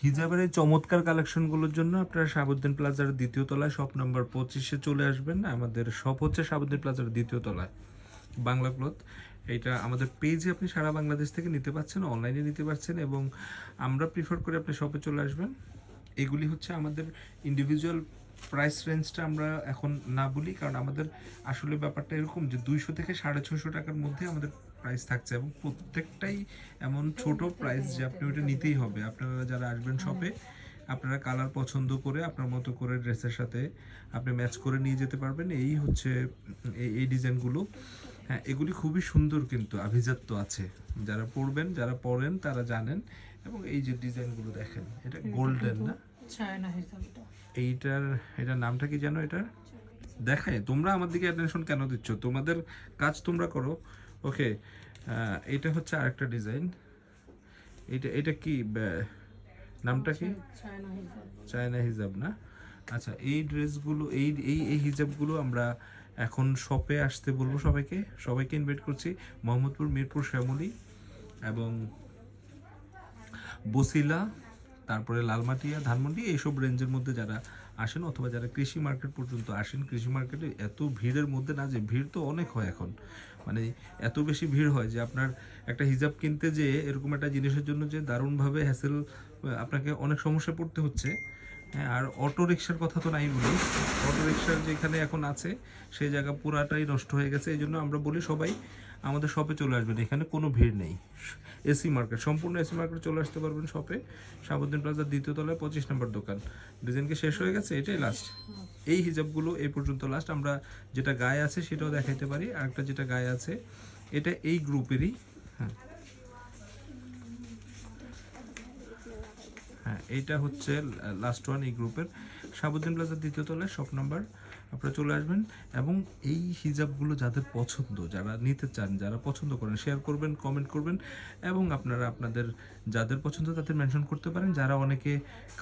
হিজাবের এই চমৎকার কালেকশনগুলোর জন্য আপনারা শাহাবুদ্দিন প্লাজার দ্বিতীয় তলায় শপ নাম্বার 25-এ চলে আসবেন। আমাদের শপ হচ্ছে শাহাবুদ্দিন প্লাজার দ্বিতীয় তলায়, বাংলা ক্লথ। এটা আমাদের পেজে আপনি সারা বাংলাদেশ থেকে নিতে পারছেন, অনলাইনে নিতে পারছেন, এবং আমরা প্রিফার করে আপনি শপে চলে আসবেন। এগুলি হচ্ছে আমাদের ইন্ডিভিজুয়াল প্রাইস রেঞ্জটা আমরা এখন না বলি, কারণ আমাদের আসলে ব্যাপারটা এরকম যে 200 থেকে 650 টাকার মধ্যে আমাদের প্রাইস থাকছে, এবং প্রত্যেকটাই এমন ছোট প্রাইস যে আপনি ওটা নিতেই হবে। আপনারা যারা আসবেন শপে, আপনারা কালার পছন্দ করে আপনার মতো করে ড্রেসের সাথে আপনি ম্যাচ করে নিয়ে যেতে পারবেন। এই হচ্ছে এই ডিজাইনগুলো। হ্যাঁ, এগুলি খুবই সুন্দর, কিন্তু আভিজাত্য আছে। যারা পরবেন, যারা পরেন তারা জানেন। এবং এই যে ডিজাইনগুলো দেখেন, এটা গোল্ডেন না, এটার নামটা কি জানো? এটার দেখায়, তোমরা আমার দিকে অ্যাটেনশন কেন দিচ্ছ? তোমাদের কাজ তোমরা করো। ওকে, এটা হচ্ছে আরেকটা ডিজাইন। এটা এটা কি নামটা কি? চায়না হিজাব না? আচ্ছা, এই ড্রেসগুলো, এই এই এই হিজাবগুলো আমরা এখন শপে আসতে বলবো সবাইকে। সবাইকে ইনভাইট করছি। মোহাম্মদপুর, মিরপুর, শ্যামলী এবং বসিলা, তারপরে লালমাটিয়া, ধানমন্ডি, এইসব রেঞ্জের মধ্যে যারা আসেন, অথবা যারা কৃষি মার্কেট পর্যন্ত আসেন, কৃষি মার্কেটে এত ভিড়ের মধ্যে, না যে ভিড় তো অনেক হয় এখন, মানে এত বেশি ভিড় হয় যে আপনার একটা হিজাব কিনতে যে এরকম একটা জিনিসের জন্য যে দারুণভাবে হ্যাসেল, আপনাকে অনেক সমস্যায় পড়তে হচ্ছে। হ্যাঁ, আর অটো রিক্সার কথা তো নাই বলি। অটো রিক্সার যেখানে এখন আছে সেই জায়গা পুরাটাই নষ্ট হয়ে গেছে। এই জন্য আমরা বলি সবাই আমাদের শপে চলে আসবেন, এখানে কোনো ভিড় নেই। এসি মার্কেট, সম্পূর্ণ এসি মার্কেট চলে আসতে পারবেন শপে, শাহাবুদ্দিন প্লাজার দ্বিতীয় তলায় 25 নম্বর দোকান। ডিজাইন কি শেষ হয়ে গেছে? এটাই লাস্ট। এই হিজাবগুলো এই পর্যন্ত লাস্ট। আমরা যেটা গায়ে আছে সেটাও দেখাইতে পারি। আরেকটা যেটা গায়ে আছে এটা এই গ্রুপেরই। হ্যাঁ হ্যাঁ, এইটা হচ্ছে লাস্ট ওয়ান এই গ্রুপের। শাহাবুদ্দিন প্লাজার দ্বিতীয় তলায় শপ নাম্বার, আপনারা চলে আসবেন। এবং এই হিজাবগুলো যাদের পছন্দ, যারা নিতে চান, যারা পছন্দ করেন, শেয়ার করবেন, কমেন্ট করবেন, এবং আপনারা আপনাদের যাদের পছন্দ তাদের মেনশন করতে পারেন। যারা অনেকে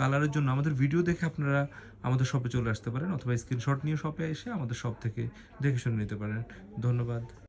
কালারের জন্য আমাদের ভিডিও দেখে আপনারা আমাদের শপে চলে আসতে পারেন, অথবা স্ক্রিনশট নিয়ে শপে এসে আমাদের শপ থেকে দেখে শুনে নিতে পারেন। ধন্যবাদ।